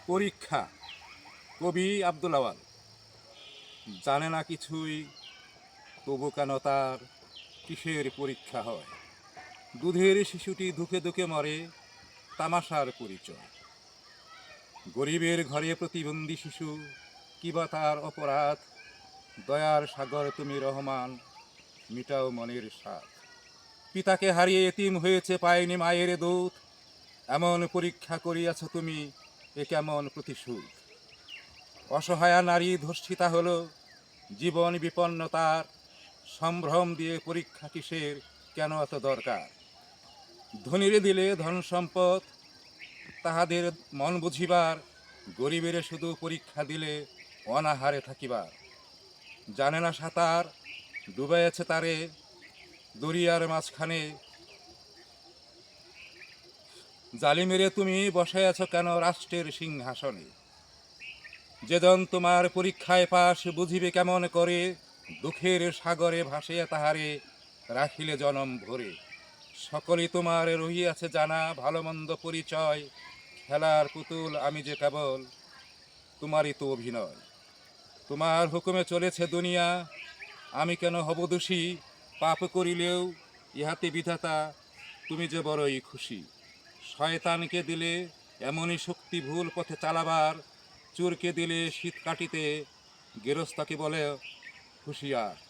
পরীক্ষা। কবি আব্দুল আওয়াল। জানে না কিছুই, তবু কেন তার কিসের পরীক্ষা হয়। দুধের শিশুটি ধুকে ধুকে মরে, তামাশার পরিচয়। গরিবের ঘরে প্রতিবন্ধী শিশু, কিবা তার অপরাধ। দয়ার সাগর তুমি রহমান, মিটাও মনের স্বাদ। পিতাকে হারিয়ে এতিম হয়েছে, পায়নি মায়ের দুধ। এমন পরীক্ষা করিয়াছ তুমি, এ কেমন প্রতিশোধ। অসহায়া নারী ধর্ষিতা হলো, জীবন বিপন্নতার। সম্ভ্রম দিয়ে পরীক্ষা কিসের, কেন এত দরকার। ধনীরে দিলে ধন সম্পদ, তাহাদের মন বুঝিবার। গরিবের শুধু পরীক্ষা দিলে, অনাহারে থাকিবার। জানে না সাঁতার, ডুবাইয়াছে তারে দরিয়ার মাঝখানে। জালিমেরে তুমি বসাইয়াছ কেন রাষ্ট্রের সিংহাসনে। যেজন তোমার পরীক্ষায় পাশ, বুঝিবে কেমন করে। দুঃখের সাগরে ভাসিয়া তাহারে রাখিলে জনম ভরে। সকলই তোমার রহিয়াছে জানা, ভালো মন্দ পরিচয়। খেলার পুতুল আমি যে কেবল, তোমারই তো অভিনয়। তোমার হুকুমে চলেছে দুনিয়া, আমি কেন হব দোষী। পাপ করিলেও ইহাতে বিধাতা, তুমি যে বড়ই খুশি। শয়তানকে দিলে এমনই শক্তি ভুল পথে চালাবার। চোরকে দিলে শীত কাটিতে, গেরস্তাকে বলে হুঁশিয়ার।